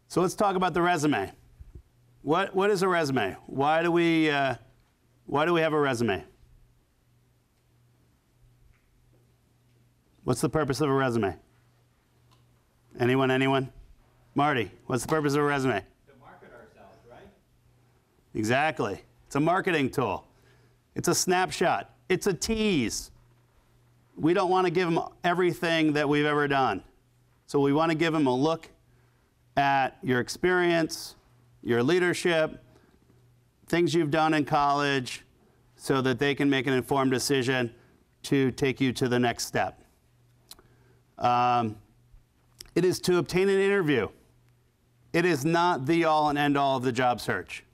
So let's talk about the resume. What is a resume? Why do we have a resume? What's the purpose of a resume? Anyone? Anyone? Marty, what's the purpose of a resume? To market ourselves, right? Exactly. It's a marketing tool. It's a snapshot. It's a tease. We don't want to give them everything that we've ever done. So we want to give them a look at your experience, your leadership, things you've done in college, so that they can make an informed decision to take you to the next step. It is to obtain an interview. It is not the all and end all of the job search.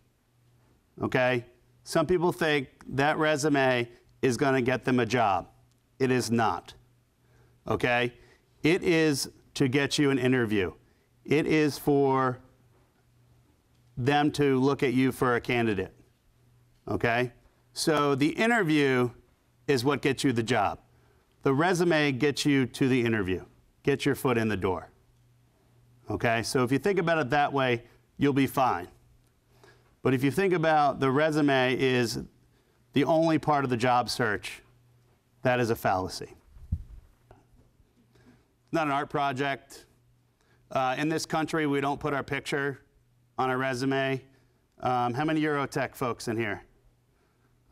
Okay? Some people think that resume is going to get them a job. It is not. Okay? It is to get you an interview. It is for them to look at you for a candidate. Okay? So the interview is what gets you the job. The resume gets you to the interview, gets your foot in the door. Okay? So if you think about it that way, you'll be fine. But if you think about the resume is the only part of the job search, that is a fallacy. It's not an art project. In this country, we don't put our picture on a resume. How many Eurotech folks in here?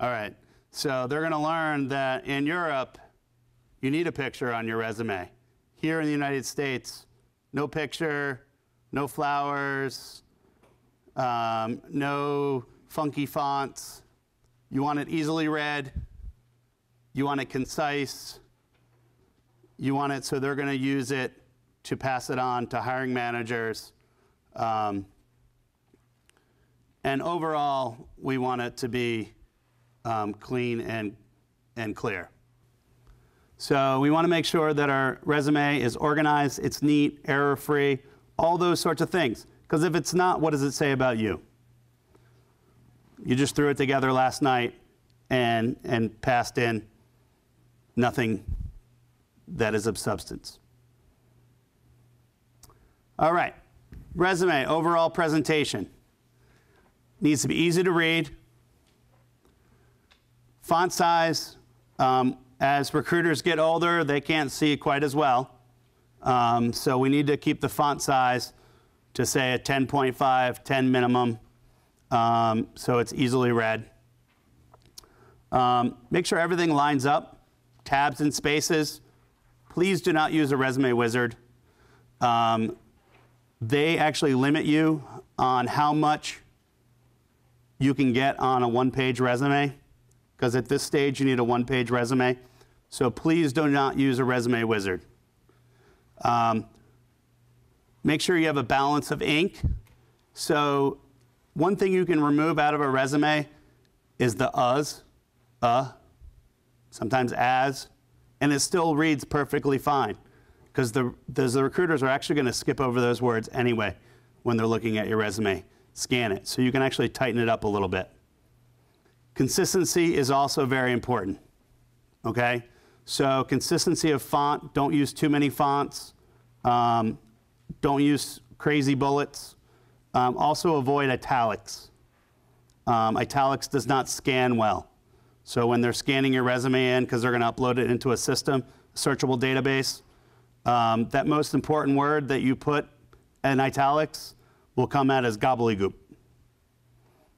All right. So they're going to learn that in Europe, you need a picture on your resume. Here in the United States, no picture, no flowers, no funky fonts. You want it easily read. You want it concise. You want it so they're going to use it to pass it on to hiring managers. And overall, we want it to be clean and clear. So we want to make sure that our resume is organized, it's neat, error-free, all those sorts of things. Because if it's not, what does it say about you? You just threw it together last night and passed in nothing that is of substance. All right, resume, overall presentation. Needs to be easy to read. Font size, as recruiters get older, they can't see quite as well. So we need to keep the font size to say a 10.5, 10 minimum, so it's easily read. Make sure everything lines up, tabs and spaces. Please do not use a resume wizard. They actually limit you on how much you can get on a one-page resume, because at this stage you need a one-page resume. So please do not use a resume wizard. Make sure you have a balance of ink. So one thing you can remove out of a resume is the us, sometimes as, and it still reads perfectly fine, because the recruiters are actually going to skip over those words anyway when they're looking at your resume. Scan it, so you can actually tighten it up a little bit. Consistency is also very important, okay? So consistency of font, don't use too many fonts. Don't use crazy bullets. Also avoid italics. Italics does not scan well. So when they're scanning your resume in, because they're going to upload it into a system, a searchable database, that most important word that you put in italics will come out as gobbledygook.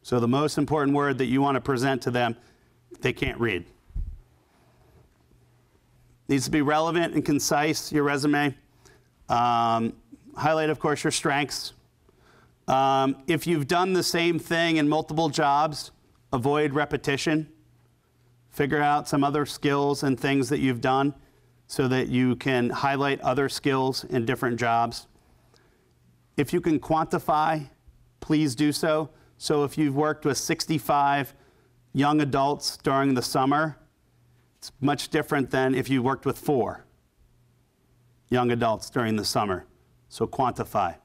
So the most important word that you want to present to them, they can't read. Needs to be relevant and concise, your resume. Highlight, of course, your strengths. If you've done the same thing in multiple jobs, avoid repetition. Figure out some other skills and things that you've done so that you can highlight other skills in different jobs. If you can quantify, please do so. So if you've worked with 65 young adults during the summer, it's much different than if you worked with 4 young adults during the summer. So quantify.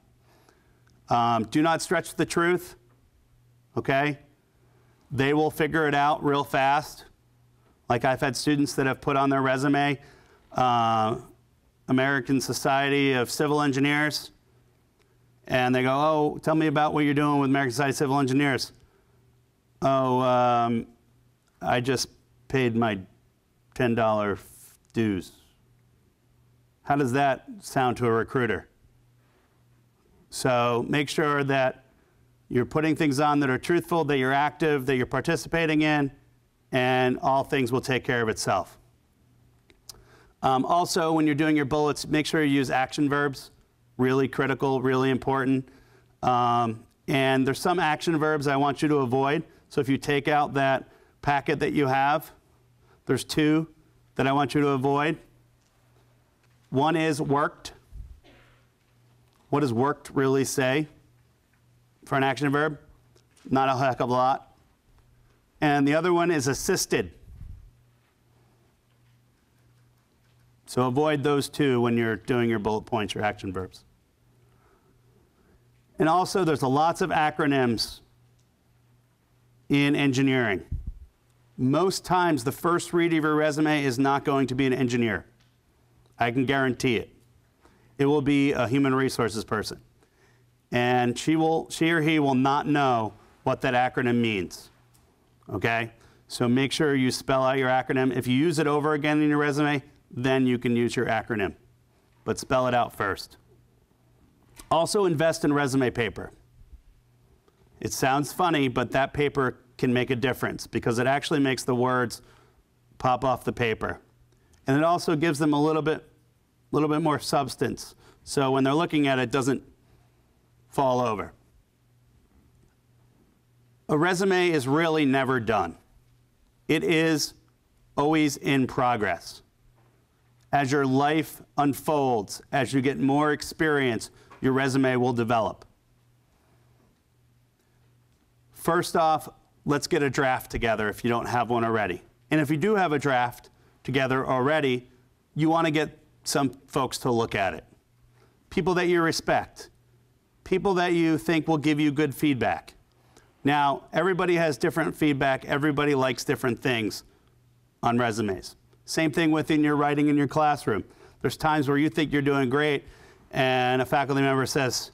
Do not stretch the truth, okay? They will figure it out real fast. Like I've had students that have put on their resume, American Society of Civil Engineers, and they go, oh, tell me about what you're doing with American Society of Civil Engineers. Oh, I just paid my $10 dues. How does that sound to a recruiter? So make sure that you're putting things on that are truthful, that you're active, that you're participating in, and all things will take care of itself. Also, when you're doing your bullets, make sure you use action verbs. Really critical, really important. And there's some action verbs I want you to avoid. So if you take out that packet that you have, there's two that I want you to avoid. One is worked. What does worked really say for an action verb? Not a heck of a lot. And the other one is assisted. So avoid those two when you're doing your bullet points, your action verbs. And also, there's lots of acronyms in engineering. Most times, the first read of your resume is not going to be an engineer. I can guarantee it. It will be a human resources person. And she or he will not know what that acronym means. Okay? So make sure you spell out your acronym. If you use it over again in your resume, then you can use your acronym. But spell it out first. Also, invest in resume paper. It sounds funny, but that paper can make a difference because it actually makes the words pop off the paper. And it also gives them a little bit more substance. So when they're looking at it, it doesn't fall over. A resume is really never done. It is always in progress. As your life unfolds, as you get more experience, your resume will develop. First off, let's get a draft together if you don't have one already. And if you do have a draft together already, you want to get some folks to look at it. People that you respect. People that you think will give you good feedback. Now, everybody has different feedback. Everybody likes different things on resumes. Same thing within your writing in your classroom. There's times where you think you're doing great, and a faculty member says,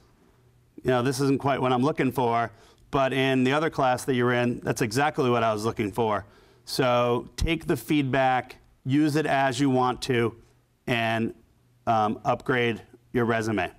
you know, this isn't quite what I'm looking for, but in the other class that you're in, that's exactly what I was looking for. So take the feedback, use it as you want to, and upgrade your resume.